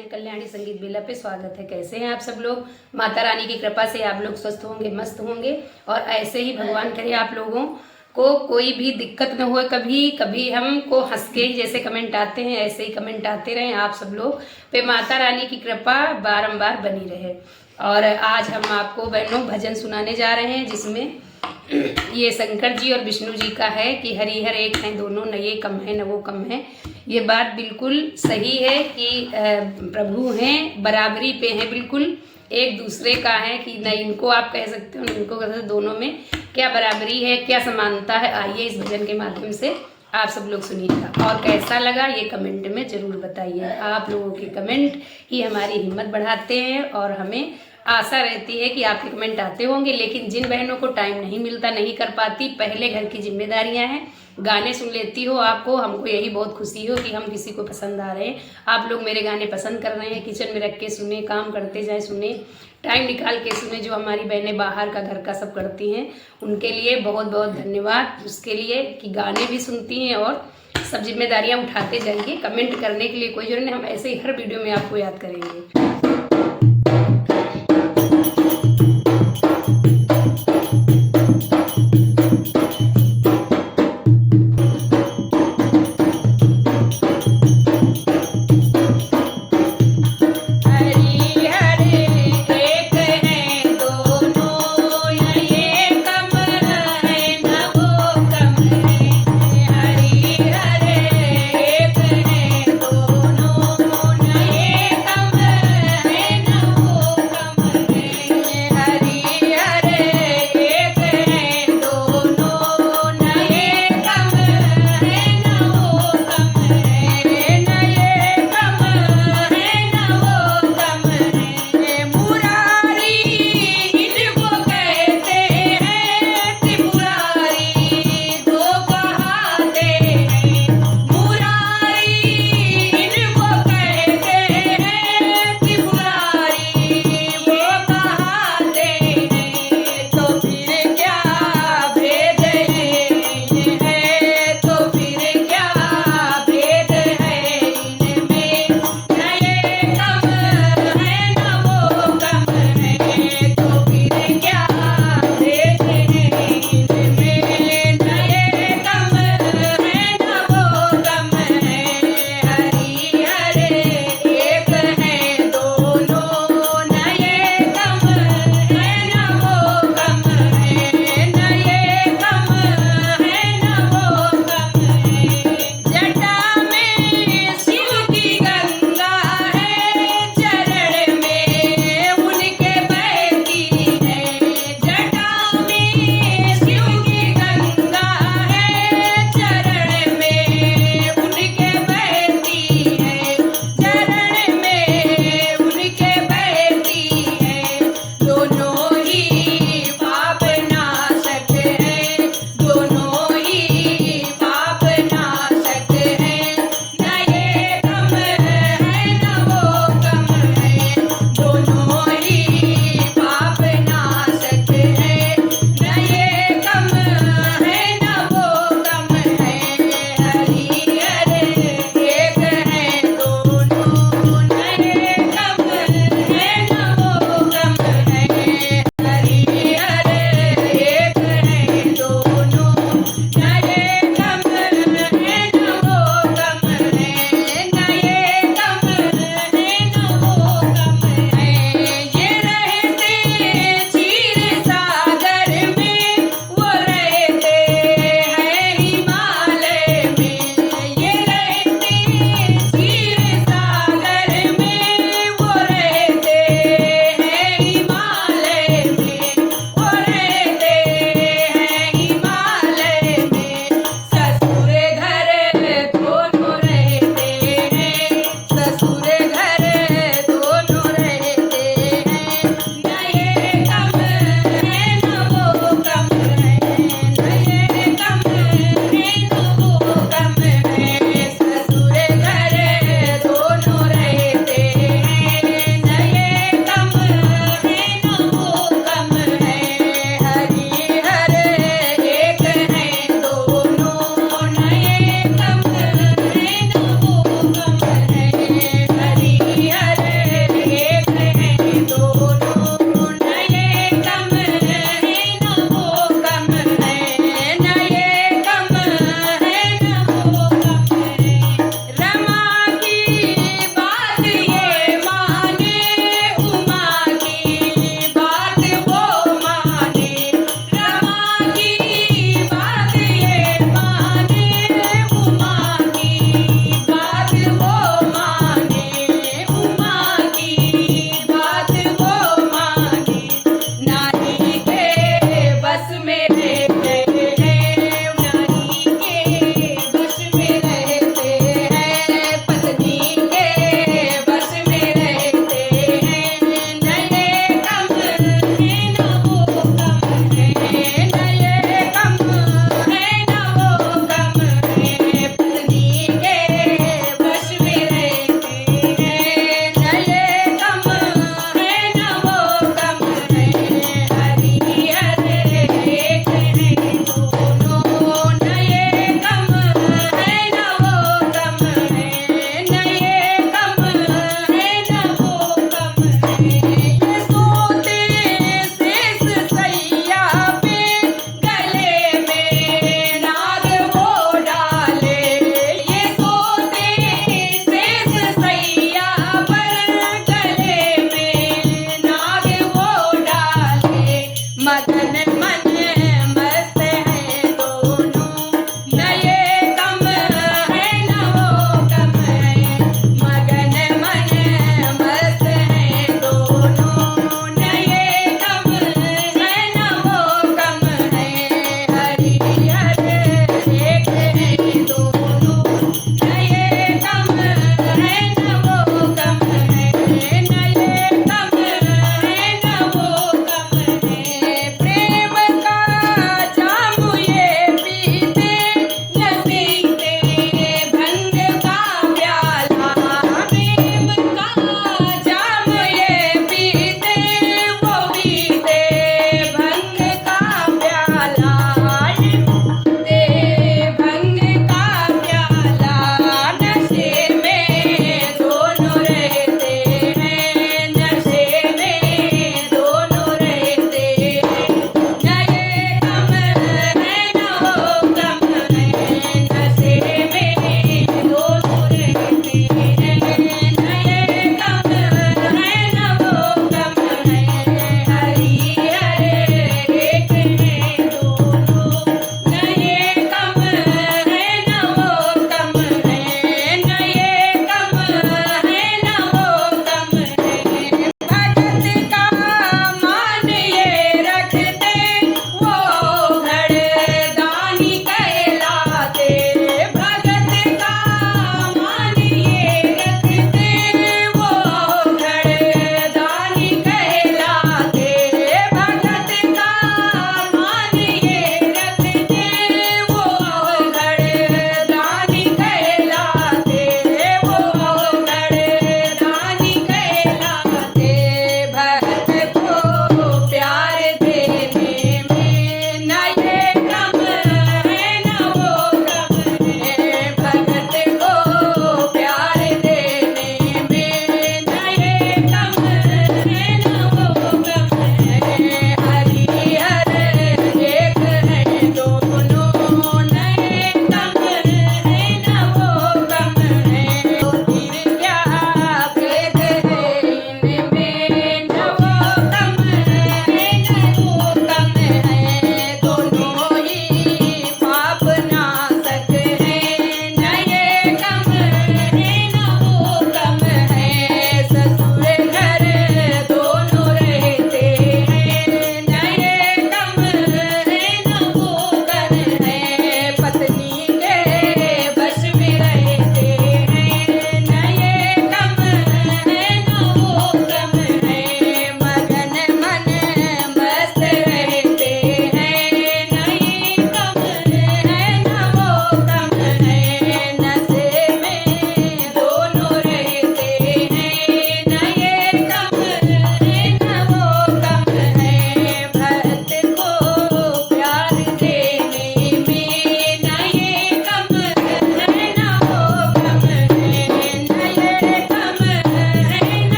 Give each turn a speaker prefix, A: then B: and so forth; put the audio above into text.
A: Channel Kalyani संगीत बेला पे स्वागत है। कैसे हैं आप सब लोग? माता रानी की कृपा से आप लोग स्वस्थ होंगे, मस्त होंगे और ऐसे ही भगवान करे आप लोगों को कोई भी दिक्कत न हो। कभी कभी हमको हंस के ही जैसे कमेंट आते हैं ऐसे ही कमेंट आते रहें। आप सब लोग पे माता रानी की कृपा बारंबार बनी रहे। और आज हम आपको बहनों भजन सुनाने जा रहे हैं, जिसमें ये शंकर जी और विष्णु जी का है कि हरिहर एक हैं दोनों, न ये कम है न वो कम है। ये बात बिल्कुल सही है कि प्रभु हैं, बराबरी पे हैं, बिल्कुल एक दूसरे का है कि न इनको आप कह सकते हो न इनको कह सकते हो। दोनों में क्या बराबरी है, क्या समानता है, आइए इस भजन के माध्यम से आप सब लोग सुनिएगा। और कैसा लगा ये कमेंट में जरूर बताइए। आप लोगों के कमेंट ही हमारी हिम्मत बढ़ाते हैं और हमें आशा रहती है कि आपके कमेंट आते होंगे। लेकिन जिन बहनों को टाइम नहीं मिलता, नहीं कर पाती, पहले घर की जिम्मेदारियां हैं, गाने सुन लेती हो आपको, हमको यही बहुत खुशी हो कि हम किसी को पसंद आ रहे हैं। आप लोग मेरे गाने पसंद कर रहे हैं, किचन में रख के सुने, काम करते जाए सुने, टाइम निकाल के सुने। जो हमारी बहनें बाहर का घर का सब करती हैं उनके लिए बहुत बहुत धन्यवाद उसके लिए कि गाने भी सुनती हैं और सब जिम्मेदारियां उठाते जाइए। कमेंट करने के लिए कोई जरूरत नहीं, हम ऐसे ही हर वीडियो में आपको याद करेंगे।